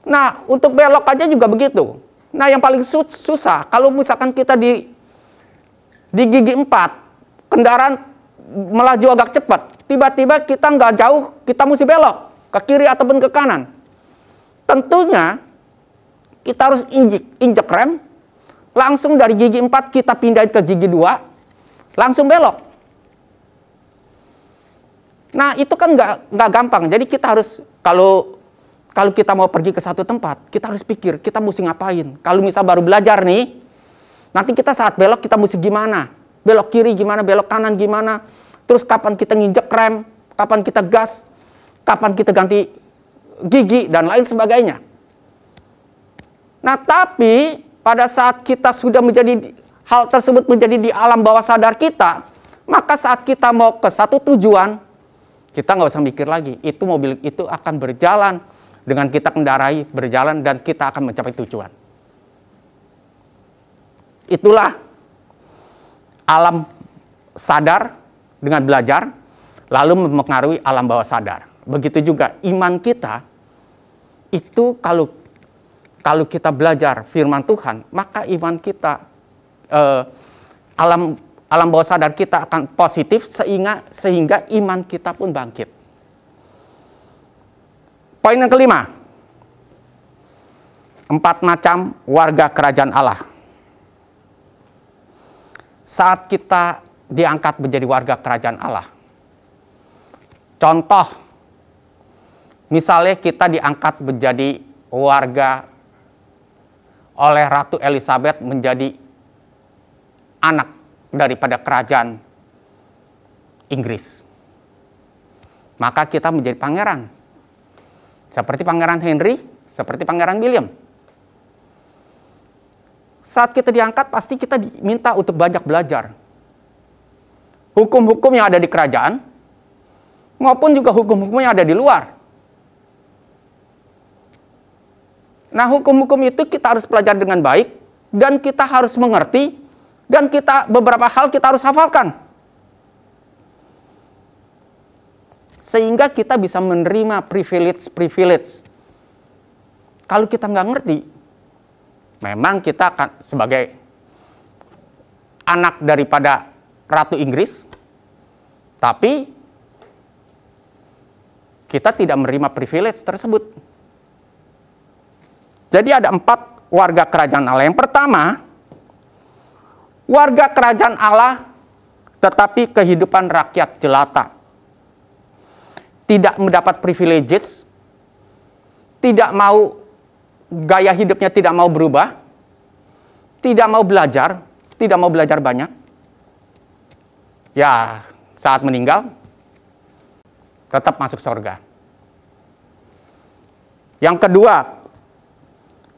Nah, untuk belok aja juga begitu. Nah, yang paling susah, kalau misalkan kita di gigi 4, kendaraan melaju agak cepat. Tiba-tiba kita nggak jauh, kita mesti belok ke kiri ataupun ke kanan. Tentunya kita harus injek rem, langsung dari gigi 4 kita pindahin ke gigi 2, langsung belok. Nah, itu kan nggak gampang. Jadi kita harus, kalau kita mau pergi ke satu tempat, kita harus pikir, kita mesti ngapain. Kalau misal baru belajar nih, nanti kita saat belok kita mesti gimana. Belok kiri gimana, belok kanan gimana. Terus kapan kita nginjek rem, kapan kita gas, kapan kita ganti gigi, dan lain sebagainya. Nah, tapi pada saat kita sudah menjadi, hal tersebut menjadi di alam bawah sadar kita, maka saat kita mau ke satu tujuan, kita nggak usah mikir lagi. Itu mobil itu akan berjalan dengan kita kendarai, berjalan, dan kita akan mencapai tujuan. Itulah alam sadar dengan belajar, lalu mempengaruhi alam bawah sadar. Begitu juga iman kita, itu kalau kita belajar firman Tuhan, maka iman kita, alam bawah sadar kita akan positif, sehingga iman kita pun bangkit. Poin yang kelima, 4 macam warga kerajaan Allah. Saat kita diangkat menjadi warga kerajaan Allah, contoh, misalnya kita diangkat menjadi warga oleh Ratu Elizabeth, menjadi anak daripada kerajaan Inggris, maka kita menjadi pangeran. Seperti Pangeran Henry, seperti Pangeran William. Saat kita diangkat, pasti kita diminta untuk banyak belajar. Hukum-hukum yang ada di kerajaan, maupun juga hukum-hukum yang ada di luar. Nah, hukum-hukum itu kita harus pelajari dengan baik, dan kita harus mengerti, dan beberapa hal kita harus hafalkan. Sehingga kita bisa menerima privilege. Kalau kita nggak ngerti, memang kita akan sebagai anak daripada Ratu Inggris, tapi kita tidak menerima privilege tersebut. Jadi ada 4 warga kerajaan Allah. Yang pertama, warga kerajaan Allah tetapi kehidupan rakyat jelata. Tidak mendapat privileges, tidak mau, gaya hidupnya tidak mau berubah, tidak mau belajar banyak. Ya, saat meninggal, tetap masuk surga. Yang kedua,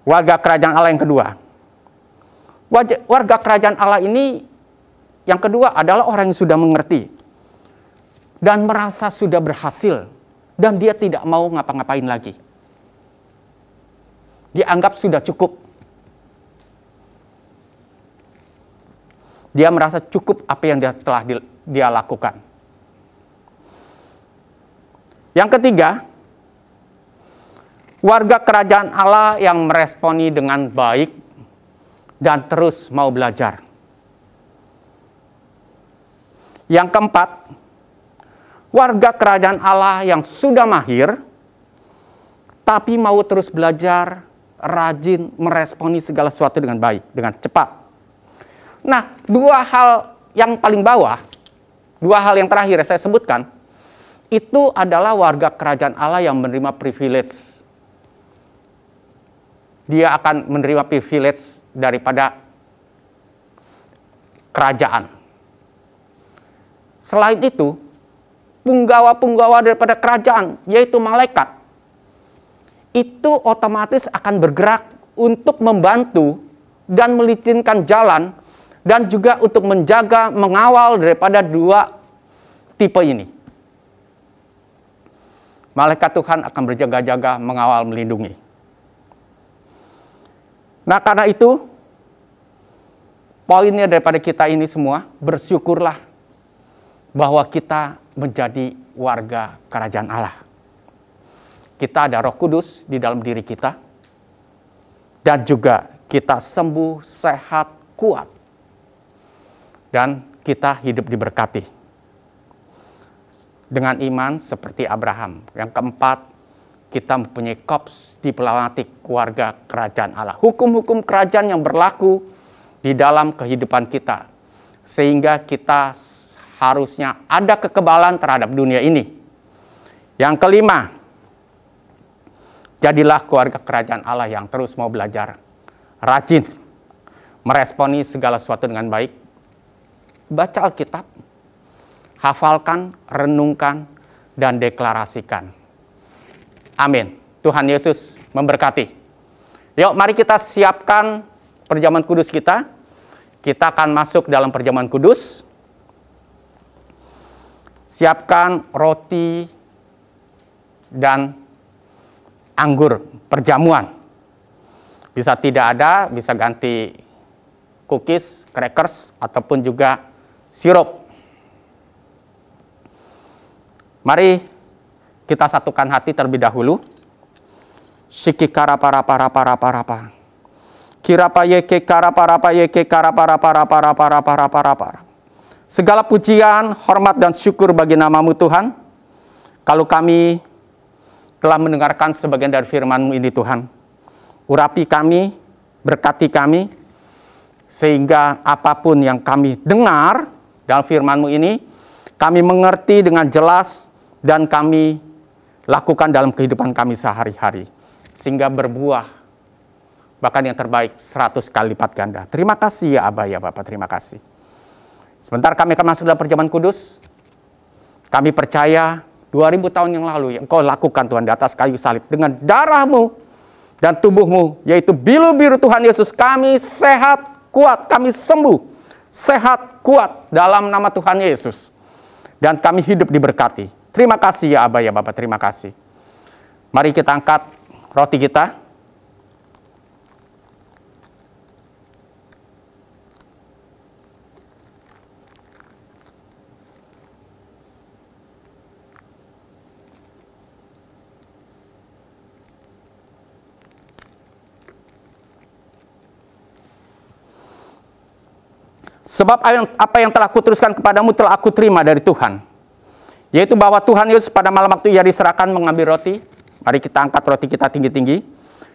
warga kerajaan Allah yang kedua. Warga kerajaan Allah ini, yang kedua adalah orang yang sudah mengerti dan merasa sudah berhasil, dan dia tidak mau ngapa-ngapain lagi. Dianggap sudah cukup. Dia merasa cukup apa yang telah dia lakukan. Yang ketiga, warga kerajaan Allah yang meresponi dengan baik dan terus mau belajar. Yang keempat, warga kerajaan Allah yang sudah mahir, tapi mau terus belajar, rajin, meresponi segala sesuatu dengan baik, dengan cepat. Nah, 2 hal yang paling bawah, 2 hal yang terakhir saya sebutkan, itu adalah warga kerajaan Allah yang menerima privilege. Dia akan menerima privilege daripada kerajaan. Selain itu, punggawa-punggawa daripada kerajaan, yaitu malaikat, itu otomatis akan bergerak untuk membantu dan melicinkan jalan dan juga untuk menjaga, mengawal daripada dua tipe ini. Malaikat Tuhan akan berjaga-jaga, mengawal, melindungi. Nah, karena itu, poinnya daripada kita ini semua, bersyukurlah bahwa kita menjadi warga kerajaan Allah. Kita ada Roh Kudus di dalam diri kita, dan juga kita sembuh, sehat, kuat, dan kita hidup diberkati dengan iman seperti Abraham. Yang keempat, kita mempunyai korps diplomatik warga kerajaan Allah. Hukum-hukum kerajaan yang berlaku di dalam kehidupan kita, sehingga kita harusnya ada kekebalan terhadap dunia ini. Yang kelima, jadilah keluarga kerajaan Allah yang terus mau belajar, rajin, meresponi segala sesuatu dengan baik. Baca Alkitab, hafalkan, renungkan, dan deklarasikan. Amin. Tuhan Yesus memberkati. Yuk, mari kita siapkan perjamuan kudus kita. Kita akan masuk dalam perjamuan kudus. Siapkan roti dan anggur perjamuan. Bisa tidak ada, bisa ganti cookies, crackers, ataupun juga sirup. Mari kita satukan hati terlebih dahulu. Shikikara para para para para para. Kirapa yeke kara para para yeke kara para para para para para para para. Segala pujian, hormat dan syukur bagi nama-Mu Tuhan. Kalau kami telah mendengarkan sebagian dari firman-Mu ini Tuhan, urapi kami, berkati kami, sehingga apapun yang kami dengar dalam firman-Mu ini, kami mengerti dengan jelas dan kami lakukan dalam kehidupan kami sehari-hari, sehingga berbuah bahkan yang terbaik 100 kali lipat ganda. Terima kasih ya Abah, ya Bapak, terima kasih. Sebentar kami akan masuk dalam perjamuan kudus. Kami percaya 2000 tahun yang lalu yang Engkau lakukan Tuhan di atas kayu salib dengan darah-Mu dan tubuh-Mu, yaitu bilu-biru Tuhan Yesus, kami sehat, kuat, kami sembuh, sehat, kuat dalam nama Tuhan Yesus. Dan kami hidup diberkati. Terima kasih ya Abah, ya Bapak, terima kasih. Mari kita angkat roti kita. Sebab apa yang telah kuteruskan kepadamu telah aku terima dari Tuhan. Yaitu bahwa Tuhan Yesus pada malam waktu ia diserahkan mengambil roti. Mari kita angkat roti kita tinggi-tinggi.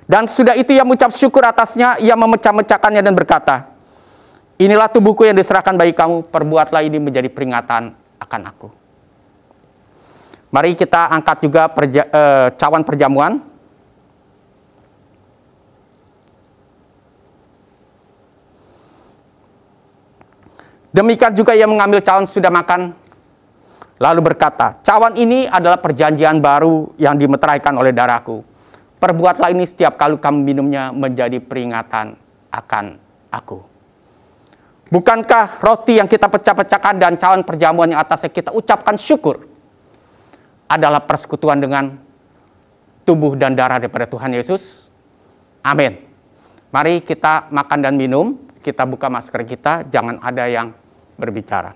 Dan sudah itu ia mengucap syukur atasnya, ia memecah-mecahkannya dan berkata, inilah tubuhku yang diserahkan bagi kamu, perbuatlah ini menjadi peringatan akan aku. Mari kita angkat juga cawan perjamuan. Demikian juga ia mengambil cawan sudah makan, lalu berkata, cawan ini adalah perjanjian baru yang dimeteraikan oleh darahku. Perbuatlah ini setiap kali kamu minumnya menjadi peringatan akan aku. Bukankah roti yang kita pecah-pecahkan dan cawan perjamuan yang atasnya kita ucapkan syukur adalah persekutuan dengan tubuh dan darah daripada Tuhan Yesus? Amin. Mari kita makan dan minum. Kita buka masker kita, jangan ada yang berbicara.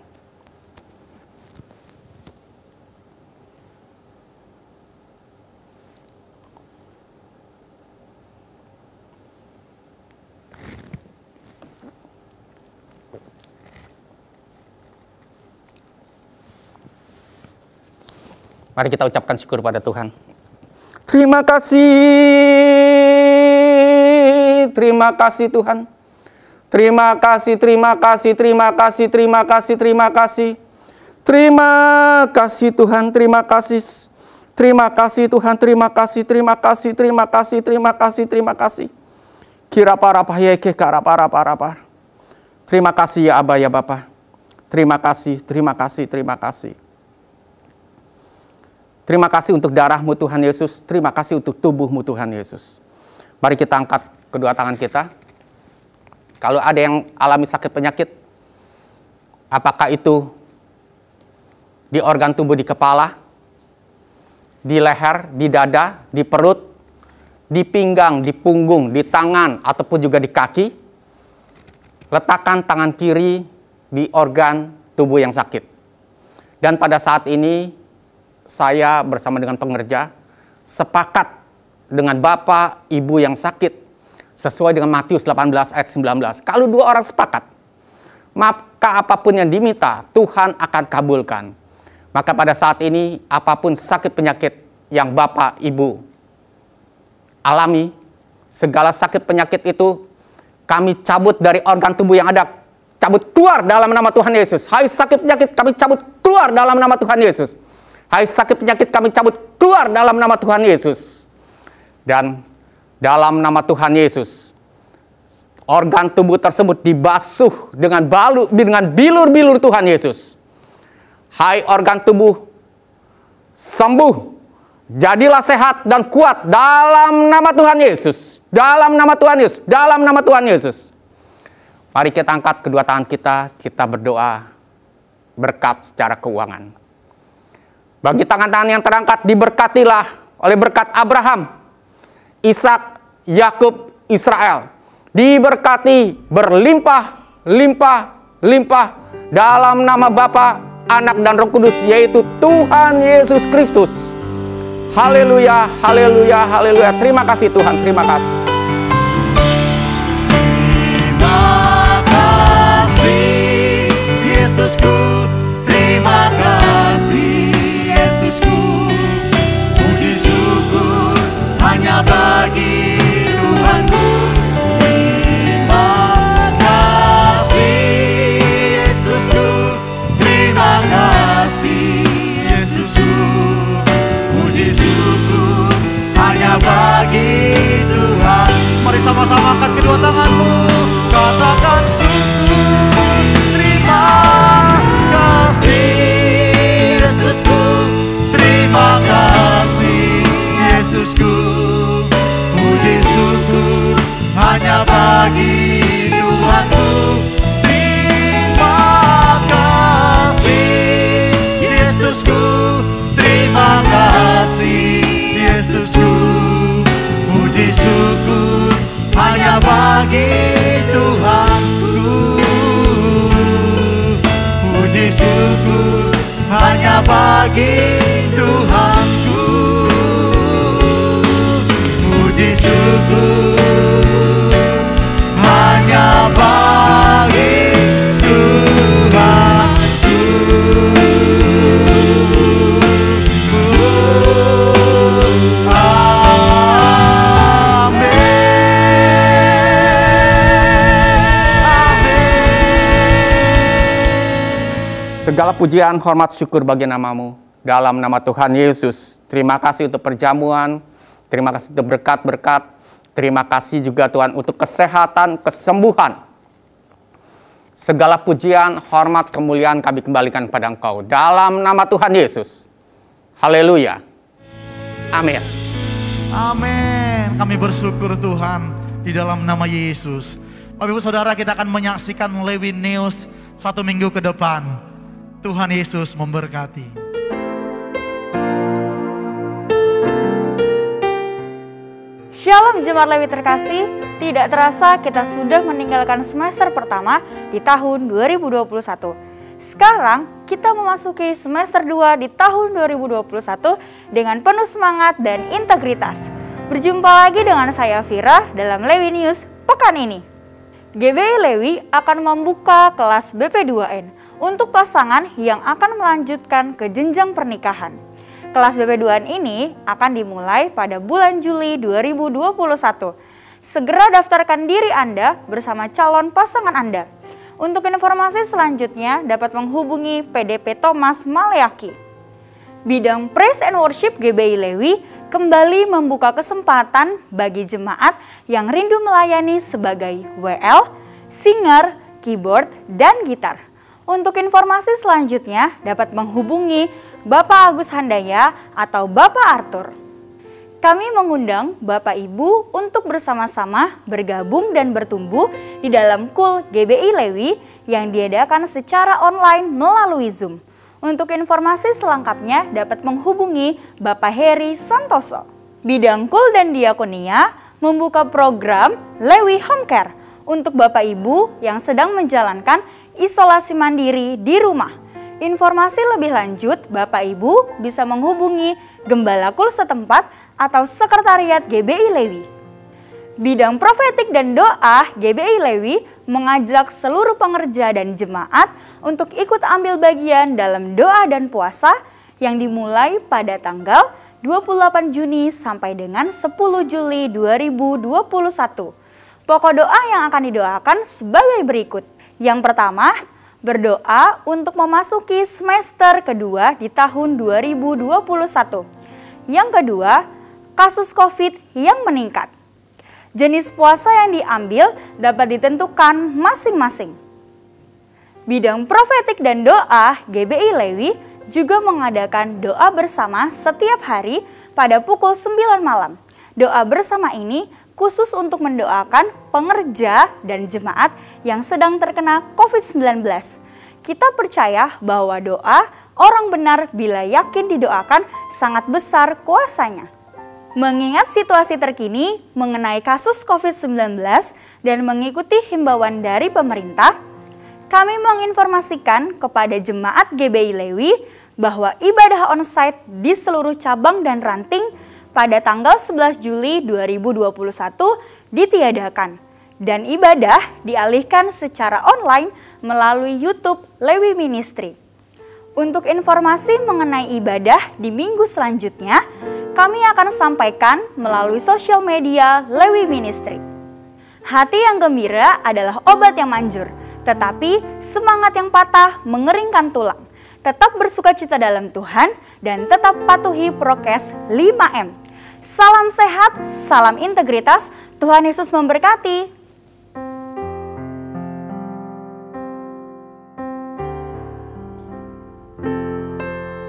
Mari kita ucapkan syukur pada Tuhan. Terima kasih Tuhan. Terima kasih, terima kasih, terima kasih, terima kasih, terima kasih. Terima kasih Tuhan, terima kasih. Terima kasih Tuhan, terima kasih, terima kasih, terima kasih, terima kasih, terima kasih. Kira para payeke kara para. Terima kasih ya Abah, ya Bapak. Terima kasih, terima kasih, terima kasih. Terima kasih untuk darah-Mu Tuhan Yesus. Terima kasih untuk tubuh-Mu Tuhan Yesus. Mari kita angkat kedua tangan kita. Kalau ada yang alami sakit penyakit, apakah itu di organ tubuh di kepala, di leher, di dada, di perut, di pinggang, di punggung, di tangan, ataupun juga di kaki, letakkan tangan kiri di organ tubuh yang sakit. Dan pada saat ini, saya bersama dengan pengerja sepakat dengan bapak, ibu yang sakit, sesuai dengan Matius 18 ayat 19. Kalau dua orang sepakat, maka apapun yang diminta, Tuhan akan kabulkan. Maka pada saat ini, apapun sakit penyakit yang bapak, ibu alami, segala sakit penyakit itu kami cabut dari organ tubuh yang ada. Cabut keluar dalam nama Tuhan Yesus. Hai sakit penyakit, kami cabut keluar dalam nama Tuhan Yesus. Hai sakit penyakit, kami cabut keluar dalam nama Tuhan Yesus. Dan dalam nama Tuhan Yesus, organ tubuh tersebut dibasuh dengan bilur-bilur Tuhan Yesus. Hai organ tubuh, sembuh. Jadilah sehat dan kuat dalam nama Tuhan Yesus. Dalam nama Tuhan Yesus. Dalam nama Tuhan Yesus. Mari kita angkat kedua tangan kita berdoa berkat secara keuangan. Bagi tangan-tangan yang terangkat, diberkatilah oleh berkat Abraham, Ishak, Yakub, Israel. Diberkati berlimpah, limpah, limpah dalam nama Bapa, Anak, dan Roh Kudus, yaitu Tuhan Yesus Kristus. Haleluya, haleluya, haleluya. Terima kasih Tuhan, terima kasih. Terima kasih Yesusku, terima kasih Yesusku. Puji syukur hanya bagi Tuhanku. Terima kasih Yesusku, terima kasih Yesusku. Puji syukur hanya bagi Tuhan. Mari sama-sama angkat kedua tanganmu, katakan syukur. Terima kasih Yesusku, terima kasih Yesusku. Puji syukur hanya bagi Tuhanku. Terima kasih Yesusku, terima kasih Yesusku. Puji syukur hanya bagi Tuhanku. Puji syukur hanya bagi Tuhanku. Puji syukur hanya bagi Tuhanku. Segala pujian, hormat, syukur bagi nama-Mu. Dalam nama Tuhan Yesus, terima kasih untuk perjamuan, terima kasih untuk berkat-berkat, terima kasih juga Tuhan untuk kesehatan, kesembuhan. Segala pujian, hormat, kemuliaan kami kembalikan kepada Engkau. Dalam nama Tuhan Yesus. Haleluya. Amin. Amin. Kami bersyukur Tuhan di dalam nama Yesus. Bapak Ibu Saudara, kita akan menyaksikan Lewi News 1 minggu ke depan. Tuhan Yesus memberkati. Shalom Jemaat Lewi terkasih, tidak terasa kita sudah meninggalkan semester pertama di tahun 2021. Sekarang kita memasuki semester 2 di tahun 2021 dengan penuh semangat dan integritas. Berjumpa lagi dengan saya Vira dalam Lewi News pekan ini. GBI Lewi akan membuka kelas BP2N untuk pasangan yang akan melanjutkan ke jenjang pernikahan. Kelas BP2N ini akan dimulai pada bulan Juli 2021. Segera daftarkan diri Anda bersama calon pasangan Anda. Untuk informasi selanjutnya dapat menghubungi PDP Thomas Maleaki. Bidang Praise and Worship GBI Lewi kembali membuka kesempatan bagi jemaat yang rindu melayani sebagai WL, singer, keyboard, dan gitar. Untuk informasi selanjutnya dapat menghubungi Bapak Agus Handaya atau Bapak Arthur. Kami mengundang Bapak Ibu untuk bersama-sama bergabung dan bertumbuh di dalam KUL GBI Lewi yang diadakan secara online melalui Zoom. Untuk informasi selengkapnya dapat menghubungi Bapak Heri Santoso. Bidang KUL dan Diakonia membuka program Lewi Home Care untuk Bapak Ibu yang sedang menjalankan isolasi mandiri di rumah. Informasi lebih lanjut, Bapak Ibu bisa menghubungi Gembala KUL setempat atau Sekretariat GBI Lewi. Bidang profetik dan doa GBI Lewi mengajak seluruh pengerja dan jemaat untuk ikut ambil bagian dalam doa dan puasa yang dimulai pada tanggal 28 Juni sampai dengan 10 Juli 2021. Pokok doa yang akan didoakan sebagai berikut. Yang pertama, berdoa untuk memasuki semester kedua di tahun 2021. Yang kedua, kasus COVID yang meningkat. Jenis puasa yang diambil dapat ditentukan masing-masing. Bidang profetik dan doa GBI Lewi juga mengadakan doa bersama setiap hari pada pukul 9 malam. Doa bersama ini khusus untuk mendoakan pengerja dan jemaat yang sedang terkena COVID-19. Kita percaya bahwa doa orang benar bila yakin didoakan sangat besar kuasanya. Mengingat situasi terkini mengenai kasus COVID-19 dan mengikuti himbauan dari pemerintah, kami menginformasikan kepada jemaat GBI Lewi bahwa ibadah onsite di seluruh cabang dan ranting pada tanggal 11 Juli 2021 ditiadakan dan ibadah dialihkan secara online melalui YouTube Lewi Ministry. Untuk informasi mengenai ibadah di minggu selanjutnya, kami akan sampaikan melalui sosial media Lewi Ministry. Hati yang gembira adalah obat yang manjur, tetapi semangat yang patah mengeringkan tulang. Tetap bersukacita dalam Tuhan dan tetap patuhi prokes 5M. Salam sehat, salam integritas, Tuhan Yesus memberkati.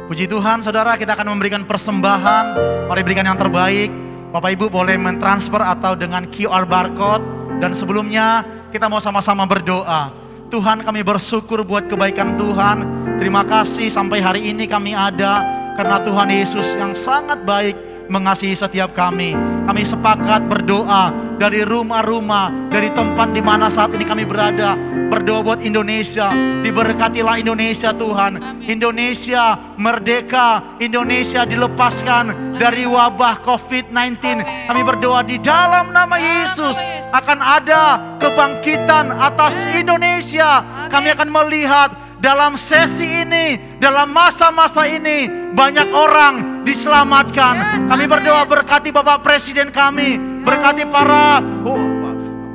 Puji Tuhan, saudara, kita akan memberikan persembahan. Mari berikan yang terbaik. Bapak Ibu boleh mentransfer atau dengan QR barcode. Dan sebelumnya kita mau sama-sama berdoa. Tuhan, kami bersyukur buat kebaikan Tuhan. Terima kasih sampai hari ini kami ada karena Tuhan Yesus yang sangat baik mengasihi setiap kami. Kami sepakat berdoa dari rumah-rumah, dari tempat di mana saat ini kami berada. Berdoa buat Indonesia, diberkatilah Indonesia Tuhan. Indonesia merdeka, Indonesia dilepaskan dari wabah COVID-19. Kami berdoa di dalam nama Yesus akan ada kebangkitan atas Indonesia. Kami akan melihat dalam sesi ini, dalam masa-masa ini banyak orang diselamatkan. Kami berdoa berkati Bapak Presiden kami, berkati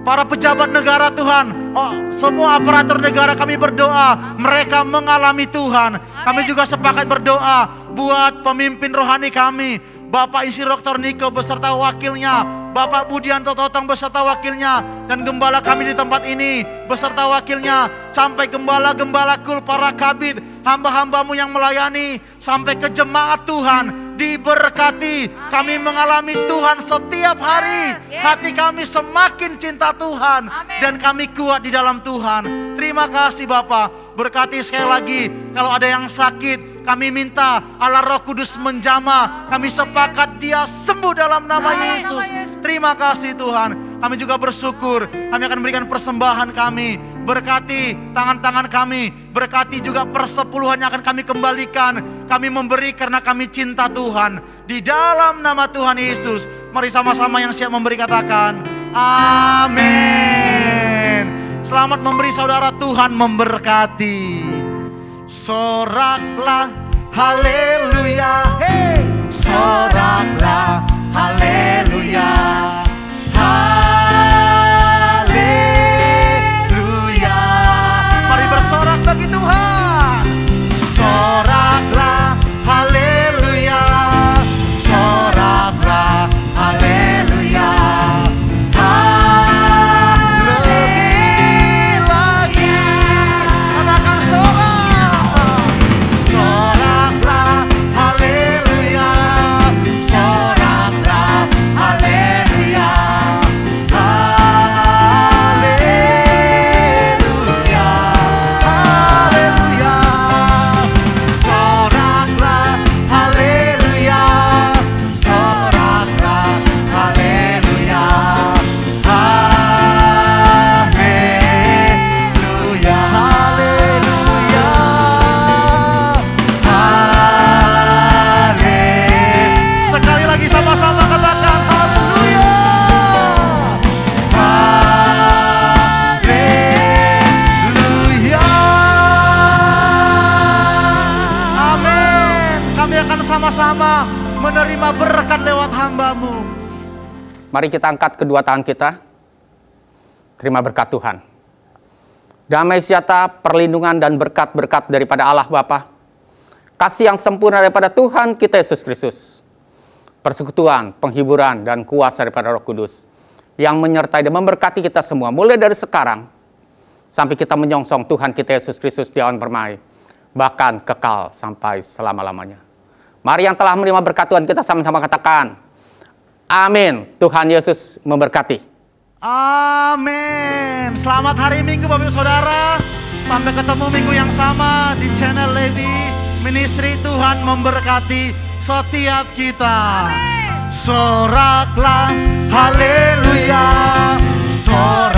para pejabat negara Tuhan. Semua aparatur negara kami berdoa mereka mengalami Tuhan. Kami juga sepakat berdoa buat pemimpin rohani kami, Bapak Insinyur Dr. Niko beserta wakilnya, Bapak Budianto Totong beserta wakilnya, dan gembala kami di tempat ini beserta wakilnya, sampai gembala-gembala KUL, para kabid, hamba-hambamu yang melayani, sampai ke jemaat Tuhan, diberkati. Kami mengalami Tuhan setiap hari. Hati kami semakin cinta Tuhan dan kami kuat di dalam Tuhan. Terima kasih Bapak. Berkati sekali lagi, kalau ada yang sakit, kami minta Allah Roh Kudus menjamah. Kami sepakat dia sembuh dalam nama Yesus. Terima kasih Tuhan. Kami juga bersyukur. Kami akan memberikan persembahan kami. Berkati tangan-tangan kami. Berkati juga persepuluhan yang akan kami kembalikan. Kami memberi karena kami cinta Tuhan. Di dalam nama Tuhan Yesus. Mari sama-sama yang siap memberi katakan amin. Selamat memberi saudara, Tuhan memberkati. Soraklah haleluya, hey. Soraklah haleluya, haleluya. Mari bersorak bagi Tuhan. Soraklah haleluya, soraklah haleluya. Lebih lagi katakan sorak. menerima berkat lewat hamba-Mu. Mari kita angkat kedua tangan kita. Terima berkat Tuhan. Damai sejahtera, perlindungan dan berkat-berkat daripada Allah Bapa. Kasih yang sempurna daripada Tuhan kita Yesus Kristus. Persekutuan, penghiburan, dan kuasa daripada Roh Kudus. Yang menyertai dan memberkati kita semua. Mulai dari sekarang. Sampai kita menyongsong Tuhan kita Yesus Kristus di awan permai. Bahkan kekal sampai selama-lamanya. Mari yang telah menerima berkat Tuhan kita sama-sama katakan. Amin. Tuhan Yesus memberkati. Amin. Selamat hari Minggu Bapak Ibu Saudara. Sampai ketemu minggu yang sama di channel Levi Ministry. Tuhan memberkati setiap kita. Soraklah haleluya. Sorak